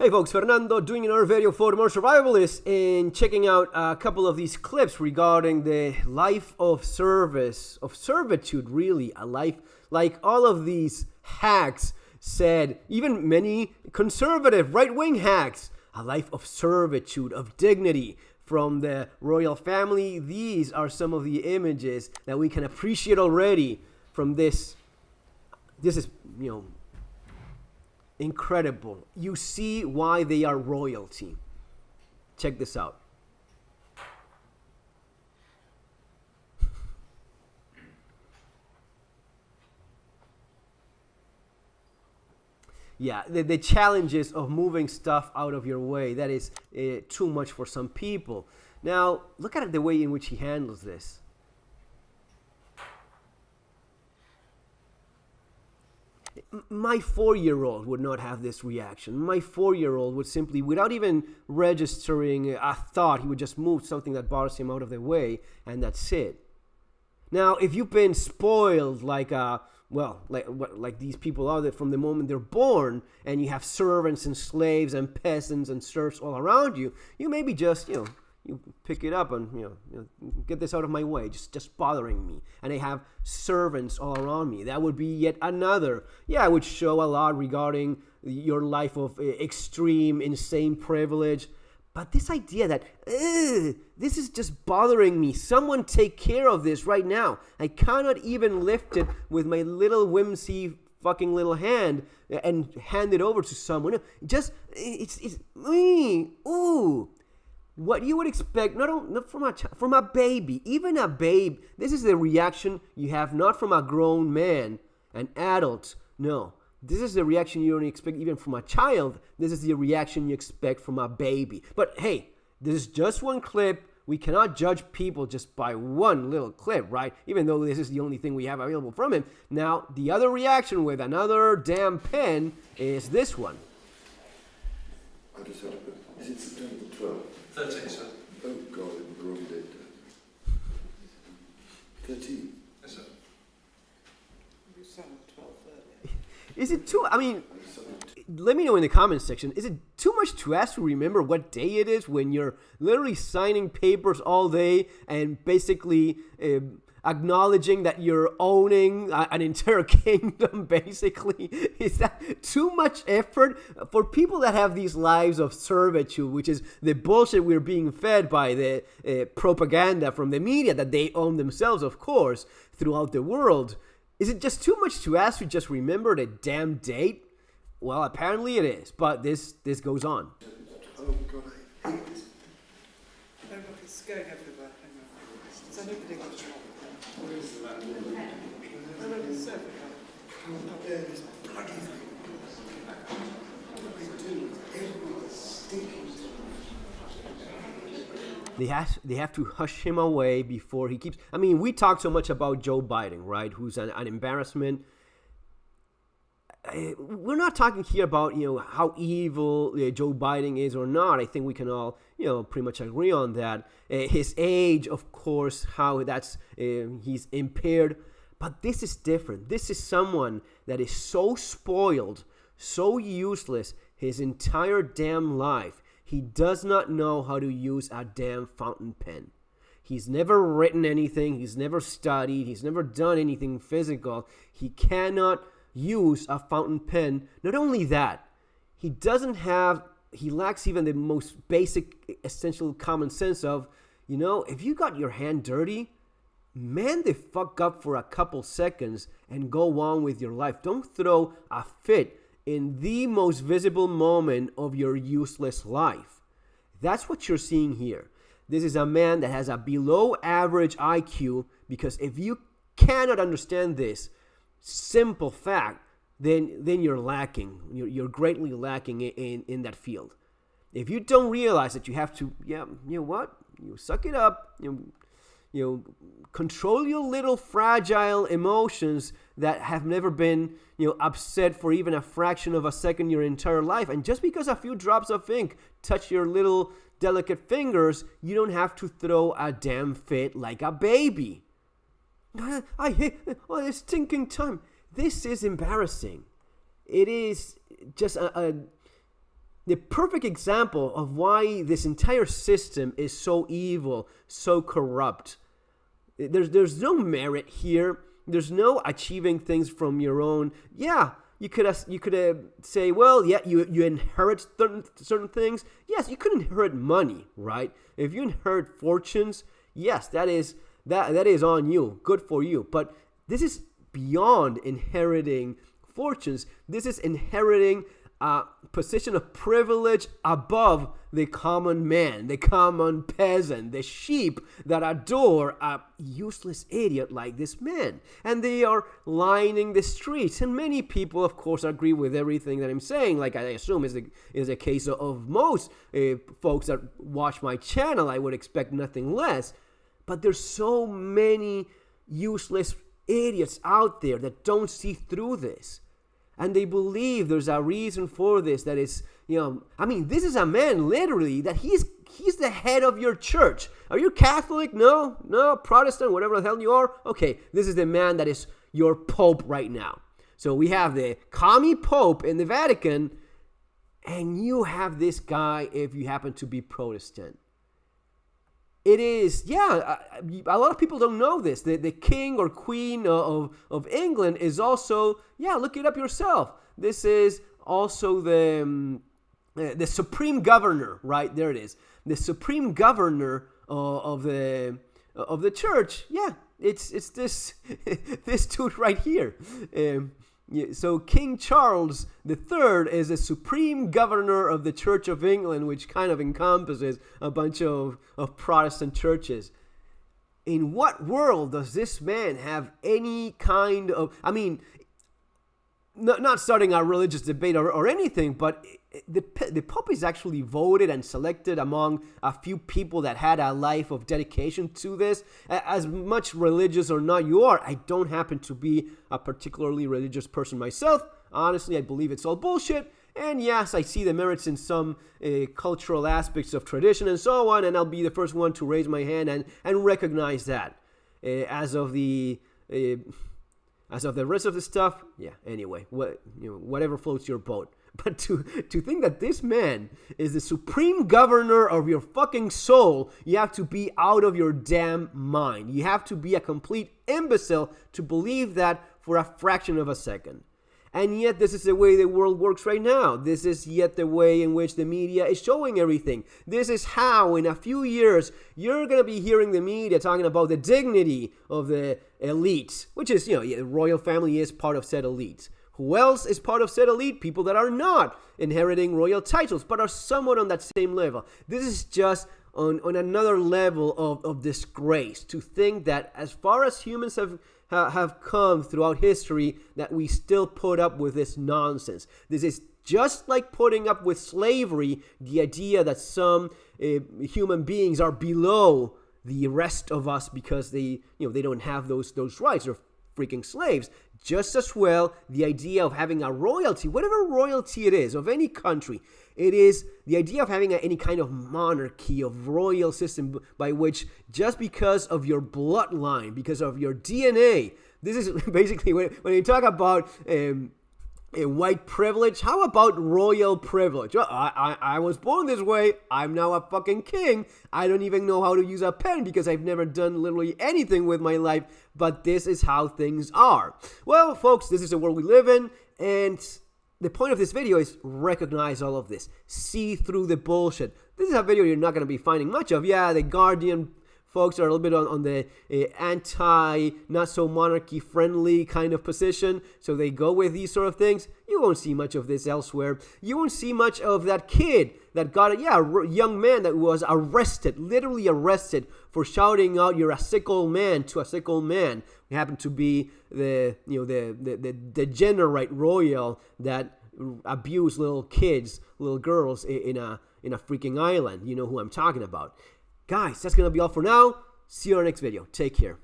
Hey folks, Fernando doing another video for more survivalists and checking out a couple of these clips regarding the life of service, of servitude really, a life like all of these hacks said, even many conservative right-wing hacks, a life of servitude, of dignity from the royal family. These are some of the images that we can appreciate already from this. This is, incredible. You see why they are royalty. Check this out. Yeah, the challenges of moving stuff out of your way, that is too much for some people. Now, look at the way in which he handles this. My 4-year-old would not have this reaction. My 4-year-old would simply, without even registering a thought, he would just move something that bothers him out of the way, and that's it. Now, if you've been spoiled like these people are from the moment they're born, and you have servants and slaves and peasants and serfs all around you, you maybe just, you pick it up and, get this out of my way, just bothering me. And I have servants all around me. That would be yet another. Yeah, it would show a lot regarding your life of extreme, insane privilege. But this idea that, this is just bothering me. Someone take care of this right now. I cannot even lift it with my little whimsy fucking little hand and hand it over to someone. Just, it's me. Ooh. What you would expect, not from a baby, even a babe. This is the reaction you have not from a grown man, an adult. No, this is the reaction you don't expect even from a child. This is the reaction you expect from a baby. But hey, this is just one clip. We cannot judge people just by one little clip, right? Even though this is the only thing we have available from him. Now, the other reaction with another damn pen is this one. Is it September 12th? 13, sir. Oh God, it wrong date. 13. Yes, sir. You said 12:30. Is it too, let me know in the comments section, is it too much to ask to remember what day it is when you're literally signing papers all day and basically acknowledging that you're owning an entire kingdom, basically? Is that too much effort for people that have these lives of servitude, which is the bullshit we're being fed by the propaganda from the media that they own themselves, of course, throughout the world? Is it just too much to ask to just remember the damn date? Well, apparently it is, but this goes on. Oh God, I hate this. Oh, look, it's going everywhere. Hang on. Is anybody got a job? Where is the man? Oh, look, it's everywhere. Can't bear this bloody thing. What do they do? Everyone's stinking. They have to hush him away before he keeps... we talk so much about Joe Biden, right? Who's an embarrassment. We're not talking here about, how evil Joe Biden is or not. I think we can all, pretty much agree on that. His age, of course, how that's, he's impaired. But this is different. This is someone that is so spoiled, so useless his entire damn life. He does not know how to use a damn fountain pen. He's never written anything. He's never studied. He's never done anything physical. He cannot use a fountain pen. Not only that, he lacks even the most basic, essential common sense of, if you got your hand dirty, man the fuck up for a couple seconds and go on with your life. Don't throw a fit in the most visible moment of your useless life. That's what you're seeing here. This is a man that has a below average IQ, because if you cannot understand this simple fact, then you're lacking. You're greatly lacking in that field. If you don't realize that you have to, you suck it up, control your little fragile emotions that have never been, upset for even a fraction of a second your entire life. And just because a few drops of ink touch your little delicate fingers, you don't have to throw a damn fit like a baby. I hate all this stinking time. This is embarrassing. It is just the perfect example of why this entire system is so evil, so corrupt. There's no merit here. There's no achieving things from your own. Yeah, you could say, well, yeah, you inherit certain things. Yes, you could inherit money, right? If you inherit fortunes, yes, that is on you. Good for you. But this is beyond inheriting fortunes. This is inheriting a position of privilege above the common man, the common peasant, the sheep that adore a useless idiot like this man. And they are lining the streets. And many people, of course, agree with everything that I'm saying, like I assume is the case of most folks that watch my channel. I would expect nothing less. But there's so many useless idiots out there that don't see through this. And they believe there's a reason for this, that is, this is a man literally that he's the head of your church. Are you Catholic? No, Protestant, whatever the hell you are. Okay, this is the man that is your Pope right now. So we have the commie Pope in the Vatican, and you have this guy if you happen to be Protestant. It is, a lot of people don't know this. The king or queen of England is also, look it up yourself. This is also the supreme governor, right? There it is. The supreme governor of the church. Yeah, it's this this dude right here. So King Charles III is the supreme governor of the Church of England, which kind of encompasses a bunch of Protestant churches. In what world does this man have any kind of... not starting a religious debate or anything, but the Pope is actually voted and selected among a few people that had a life of dedication to this. As much religious or not you are, I don't happen to be a particularly religious person myself. Honestly, I believe it's all bullshit. And yes, I see the merits in some cultural aspects of tradition and so on, and I'll be the first one to raise my hand and recognize that. As of the rest of the stuff, anyway, whatever floats your boat. But to think that this man is the supreme governor of your fucking soul, you have to be out of your damn mind. You have to be a complete imbecile to believe that for a fraction of a second. And yet this is the way the world works right now. This is yet the way in which the media is showing everything. This is how in a few years you're going to be hearing the media talking about the dignity of the elite, which is, the royal family is part of said elite. Who else is part of said elite? People that are not inheriting royal titles, but are somewhat on that same level. This is just on another level of disgrace, to think that as far as humans have come throughout history, that we still put up with this nonsense. This is just like putting up with slavery, the idea that some human beings are below the rest of us because they don't have those rights. They're freaking slaves. Just as well, the idea of having a royalty, whatever royalty it is, of any country, it is the idea of having any kind of monarchy, of royal system by which just because of your bloodline, because of your DNA, this is basically when you talk about a white privilege. How about royal privilege? Well, I was born this way. I'm now a fucking king. I don't even know how to use a pen because I've never done literally anything with my life. But this is how things are. Well, folks, this is the world we live in. And the point of this video is recognize all of this. See through the bullshit. This is a video you're not going to be finding much of. Yeah, the Guardian folks are a little bit on the anti, not so monarchy friendly kind of position. So they go with these sort of things. You won't see much of this elsewhere. You won't see much of that kid that got a young man that was arrested, literally arrested for shouting out, "You're a sick old man," to a sick old man. It happened to be the degenerate royal that abused little kids, little girls in a freaking island. You know who I'm talking about. Guys, that's going to be all for now. See you in our next video. Take care.